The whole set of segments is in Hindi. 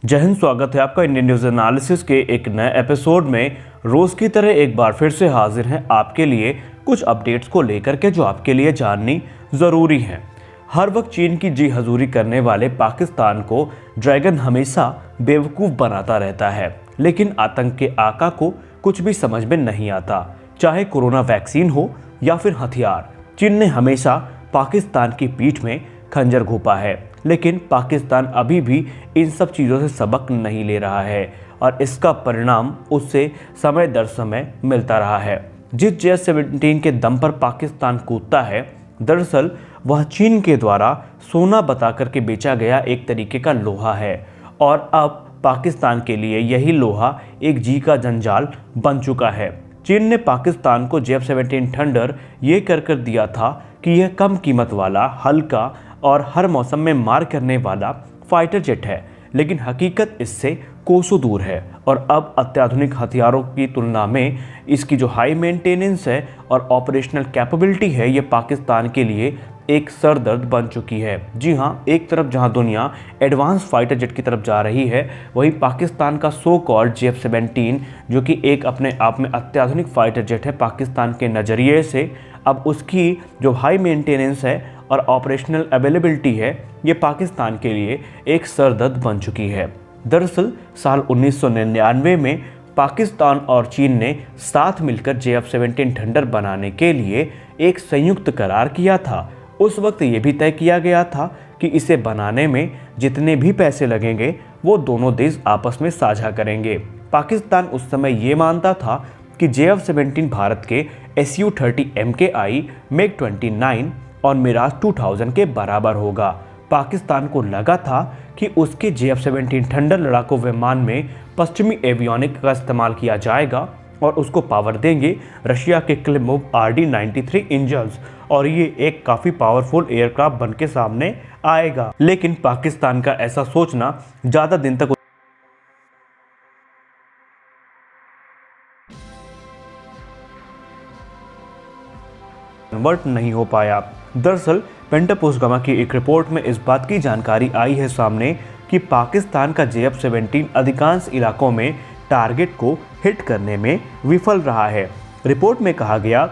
जय हिंद। स्वागत है आपका इंडियन न्यूज एनालिसिस के एक नए एपिसोड में। रोज की तरह एक बार फिर से हाजिर हैं आपके लिए कुछ अपडेट्स को लेकर के जो आपके लिए जाननी ज़रूरी है। हर वक्त चीन की जी हजूरी करने वाले पाकिस्तान को ड्रैगन हमेशा बेवकूफ़ बनाता रहता है, लेकिन आतंक के आका को कुछ भी समझ में नहीं आता। चाहे कोरोना वैक्सीन हो या फिर हथियार, चीन ने हमेशा पाकिस्तान की पीठ में खंजर घोंपा है, लेकिन पाकिस्तान अभी भी इन सब चीज़ों से सबक नहीं ले रहा है और इसका परिणाम उससे समय दर समय मिलता रहा है। जिस JF-17 के दम पर पाकिस्तान कूदता है, दरअसल वह चीन के द्वारा सोना बता करके बेचा गया एक तरीके का लोहा है और अब पाकिस्तान के लिए यही लोहा एक जी का जंजाल बन चुका है। चीन ने पाकिस्तान को JF-17 थंडर ये कर दिया था कि यह कम कीमत वाला, हल्का और हर मौसम में मार करने वाला फाइटर जेट है, लेकिन हकीकत इससे कोसों दूर है और अब अत्याधुनिक हथियारों की तुलना में इसकी जो हाई मेंटेनेंस है और ऑपरेशनल कैपेबिलिटी है, ये पाकिस्तान के लिए एक सरदर्द बन चुकी है। जी हाँ, एक तरफ जहां दुनिया एडवांस फाइटर जेट की तरफ जा रही है, वहीं पाकिस्तान का सो कॉल्ड JF-17 जो कि एक अपने आप में अत्याधुनिक फाइटर जेट है, पाकिस्तान के नज़रिए से अब उसकी जो हाई मेंटेनेंस है और ऑपरेशनल अवेलेबिलिटी है, ये पाकिस्तान के लिए एक सरदर्द बन चुकी है। दरअसल साल 1999 में पाकिस्तान और चीन ने साथ मिलकर JF-17 थंडर बनाने के लिए एक संयुक्त करार किया था। उस वक्त ये भी तय किया गया था कि इसे बनाने में जितने भी पैसे लगेंगे वो दोनों देश आपस में साझा करेंगे। पाकिस्तान उस समय ये मानता था कि JF-17 भारत के Su-30 MKI, MiG-29 और मिराज 2000 के बराबर होगा। पाकिस्तान को लगा था कि उसके JF-17 थंडर लड़ाकू विमान में पश्चिमी एवियोनिक का इस्तेमाल किया जाएगा और उसको पावर देंगे रशिया के क्लिमोव RD-93 इंजन्स और ये एक काफ़ी पावरफुल एयरक्राफ्ट बन के सामने आएगा। लेकिन पाकिस्तान का ऐसा सोचना ज़्यादा दिन तक कन्वर्ट नहीं हो पाया। दरअसल पेंटापोस्टगामा की एक रिपोर्ट में इस बात की जानकारी आई है सामने कि पाकिस्तान का JF-17 अधिकांश इलाकों में टारगेट को हिट करने में विफल रहा है। रिपोर्ट में कहा गया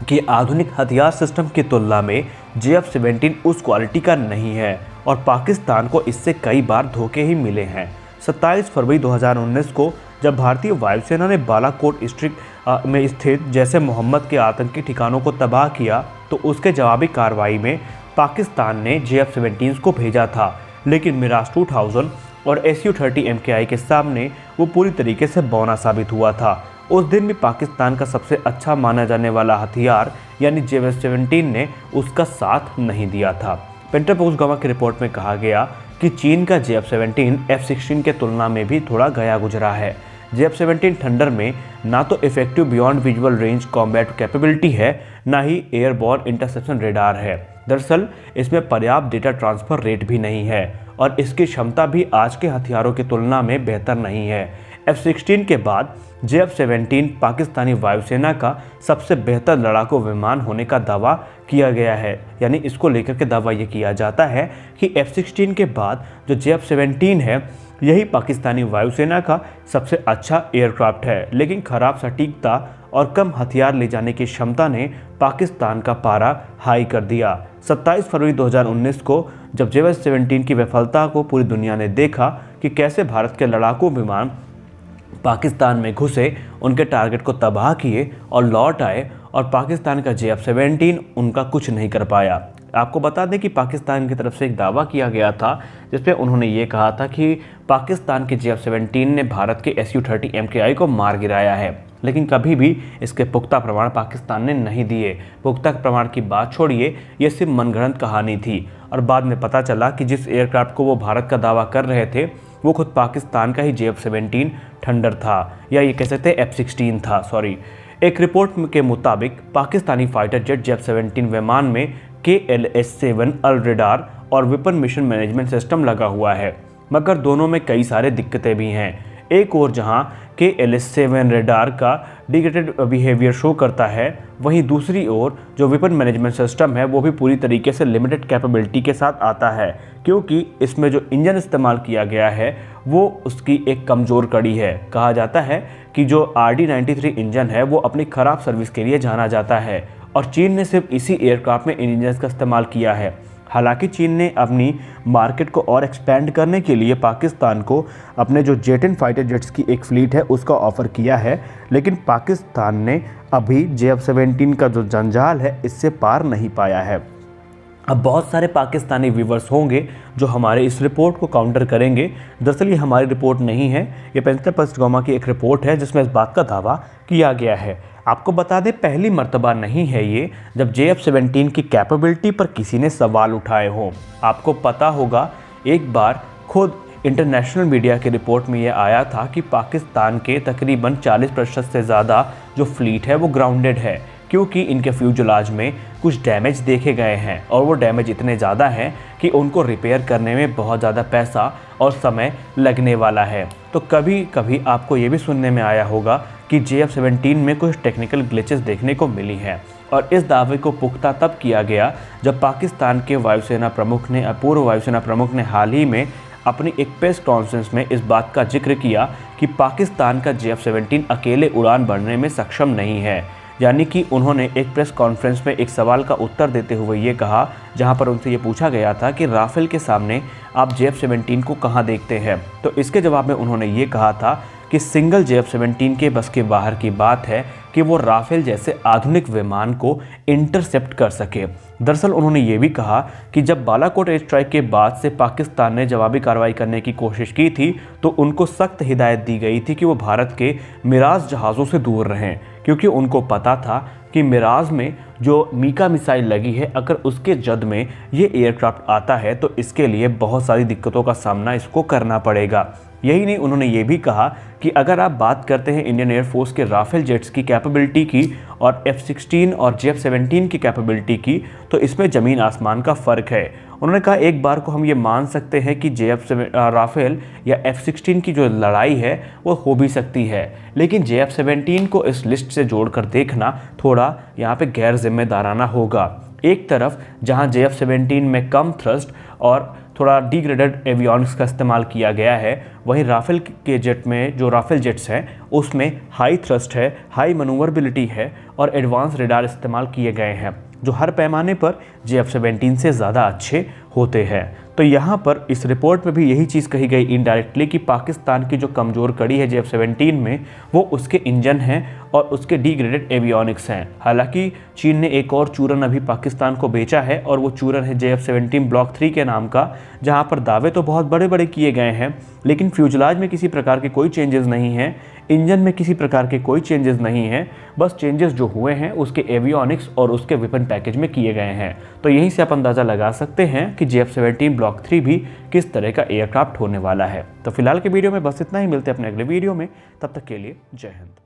कि आधुनिक हथियार सिस्टम की तुलना में JF-17 उस क्वालिटी का नहीं है और पाकिस्तान को इससे कई बार धोखे ही मिले हैं। 27 फरवरी 2019 को जब भारतीय वायुसेना ने बालाकोट डिस्ट्रिक्ट में स्थित जैश ए मोहम्मद के आतंकी ठिकानों को तबाह किया, तो उसके जवाबी कार्रवाई में पाकिस्तान ने JF-17 को भेजा था, लेकिन मिराज 2000 और Su-30 MKI के सामने वो पूरी तरीके से बौना साबित हुआ था। उस दिन भी पाकिस्तान का सबसे अच्छा माना जाने वाला हथियार यानी JF-17 ने उसका साथ नहीं दिया था। पेंटापोस्टगामा की रिपोर्ट में कहा गया कि चीन का JF-17 F-16 के तुलना में भी थोड़ा गया गुजरा है। JF-17 थंडर में ना तो effective beyond visual range combat capability है, ना ही एयरबॉर्न इंटरसेप्शन रेडार है। दरअसल इसमें पर्याप्त डेटा ट्रांसफ़र रेट भी नहीं है और इसकी क्षमता भी आज के हथियारों की तुलना में बेहतर नहीं है। F-16 के बाद JF-17 पाकिस्तानी वायुसेना का सबसे बेहतर लड़ाकू विमान होने का दावा किया गया है। यानी इसको लेकर के दावा ये किया जाता है कि F-16 के बाद जो JF-17 है, यही पाकिस्तानी वायुसेना का सबसे अच्छा एयरक्राफ्ट है, लेकिन खराब सटीकता और कम हथियार ले जाने की क्षमता ने पाकिस्तान का पारा हाई कर दिया। 27 फरवरी 2019 को जब JF-17 की विफलता को पूरी दुनिया ने देखा कि कैसे भारत के लड़ाकू विमान पाकिस्तान में घुसे, उनके टारगेट को तबाह किए और लौट आए और पाकिस्तान का JF-17 उनका कुछ नहीं कर पाया। आपको बता दें कि पाकिस्तान की तरफ से एक दावा किया गया था जिसपे उन्होंने ये कहा था कि पाकिस्तान के JF-17 ने भारत के Su-30 MKI को मार गिराया है, लेकिन कभी भी इसके पुख्ता प्रमाण पाकिस्तान ने नहीं दिए। पुख्ता प्रमाण की बात छोड़िए, ये सिर्फ मनगढ़ंत कहानी थी और बाद में पता चला कि जिस एयरक्राफ्ट को वो भारत का दावा कर रहे थे, वो खुद पाकिस्तान का ही JF-17 थंडर था, या ये कह सकते F-16 था, सॉरी। एक रिपोर्ट के मुताबिक पाकिस्तानी फाइटर जेट JF-17 विमान में KLS-7 अल रेडार और वेपन मिशन मैनेजमेंट सिस्टम लगा हुआ है, मगर दोनों में कई सारे दिक्कतें भी हैं। एक और जहां KLS-7 रेडार का डिग्रेडेड बिहेवियर शो करता है, वहीं दूसरी ओर जो वेपन मैनेजमेंट सिस्टम है वो भी पूरी तरीके से लिमिटेड कैपेबिलिटी के साथ आता है, क्योंकि इसमें जो इंजन इस्तेमाल किया गया है वो उसकी एक कमज़ोर कड़ी है। कहा जाता है कि जो RD-93 इंजन है वो अपनी ख़राब सर्विस के लिए जाना जाता है और चीन ने सिर्फ इसी एयरक्राफ्ट में इन इंजन का इस्तेमाल किया है। हालांकि चीन ने अपनी मार्केट को और एक्सपेंड करने के लिए पाकिस्तान को अपने जो J-10 फाइटर जेट्स की एक फ़्लीट है उसका ऑफ़र किया है, लेकिन पाकिस्तान ने अभी JF-17 का जो जंजाल है इससे पार नहीं पाया है। अब बहुत सारे पाकिस्तानी व्यूवर्स होंगे जो हमारे इस रिपोर्ट को काउंटर करेंगे। दरअसल ये हमारी रिपोर्ट नहीं है, ये पेंटापोस्टगोमा की एक रिपोर्ट है जिसमें इस बात का दावा किया गया है। आपको बता दें, पहली मर्तबा नहीं है ये जब JF-17 की कैपेबिलिटी पर किसी ने सवाल उठाए हों। आपको पता होगा एक बार खुद इंटरनेशनल मीडिया की रिपोर्ट में ये आया था कि पाकिस्तान के तकरीबन 40% से ज़्यादा जो फ्लीट है वो ग्राउंडेड है, क्योंकि इनके फ्यूजलाज में कुछ डैमेज देखे गए हैं और वो डैमेज इतने ज़्यादा हैं कि उनको रिपेयर करने में बहुत ज़्यादा पैसा और समय लगने वाला है। तो कभी कभी आपको ये भी सुनने में आया होगा कि JF-17 में कुछ टेक्निकल ग्लिचेस देखने को मिली हैं, और इस दावे को पुख्ता तब किया गया जब पाकिस्तान के वायुसेना प्रमुख ने पूर्व वायुसेना प्रमुख ने हाल ही में अपनी एक प्रेस कॉन्फ्रेंस में इस बात का जिक्र किया कि पाकिस्तान का JF-17 अकेले उड़ान भरने में सक्षम नहीं है। यानी कि उन्होंने एक प्रेस कॉन्फ्रेंस में एक सवाल का उत्तर देते हुए ये कहा, जहां पर उनसे ये पूछा गया था कि राफेल के सामने आप JF-17 को कहां देखते हैं, तो इसके जवाब में उन्होंने ये कहा था कि सिंगल JF-17 के बस के बाहर की बात है कि वो राफेल जैसे आधुनिक विमान को इंटरसेप्ट कर सके। दरअसल उन्होंने ये भी कहा कि जब बालाकोट एयर स्ट्राइक के बाद से पाकिस्तान ने जवाबी कार्रवाई करने की कोशिश की थी तो उनको सख्त हिदायत दी गई थी कि वो भारत के मिराज जहाज़ों से दूर रहें, क्योंकि उनको पता था कि मिराज में जो मीका मिसाइल लगी है, अगर उसके जद में ये एयरक्राफ्ट आता है तो इसके लिए बहुत सारी दिक्कतों का सामना इसको करना पड़ेगा। यही नहीं, उन्होंने ये भी कहा कि अगर आप बात करते हैं इंडियन एयरफोर्स के राफेल जेट्स की कैपेबिलिटी की और F-16 और JF-17 की कैपेबिलिटी की, तो इसमें ज़मीन आसमान का फ़र्क है। उन्होंने कहा एक बार को हम ये मान सकते हैं कि राफेल या F-16 की जो लड़ाई है वो हो भी सकती है, लेकिन JF-17 को इस लिस्ट से जोड़कर देखना थोड़ा यहाँ पे गैर जिम्मेदाराना होगा। एक तरफ जहाँ JF-17 में कम थ्रस्ट और थोड़ा डिग्रेडेड एवियनिक्स का इस्तेमाल किया गया है, वहीं राफेल के जेट में जो राफेल जेट्स हैं उसमें हाई थ्रस्ट है, हाई मनूवरबिलिटी है और एडवांस रेडार इस्तेमाल किए गए हैं, जो हर पैमाने पर JF-17 से ज़्यादा अच्छे होते हैं। तो यहाँ पर इस रिपोर्ट में भी यही चीज़ कही गई इनडायरेक्टली कि पाकिस्तान की जो कमज़ोर कड़ी है JF-17 में वो उसके इंजन हैं और उसके डिग्रेडेड एवियनिक्स हैं। हालांकि चीन ने एक और चूरन अभी पाकिस्तान को बेचा है और वो चूरन है JF-17 ब्लॉक 3 के नाम का, जहाँ पर दावे तो बहुत बड़े बड़े किए गए हैं, लेकिन फ्यूजलाज में किसी प्रकार के कोई चेंजेस नहीं हैं, इंजन में किसी प्रकार के कोई चेंजेस नहीं हैं, बस चेंजेस जो हुए हैं उसके एवियनिक्स और उसके वेपन पैकेज में किए गए हैं। तो यहीं से आप अंदाज़ा लगा सकते हैं कि JF-17 ब्लॉक 3 भी किस तरह का एयरक्राफ्ट होने वाला है। तो फिलहाल के वीडियो में बस इतना ही, मिलते हैं अपने अगले वीडियो में, तब तक के लिए जय हिंद।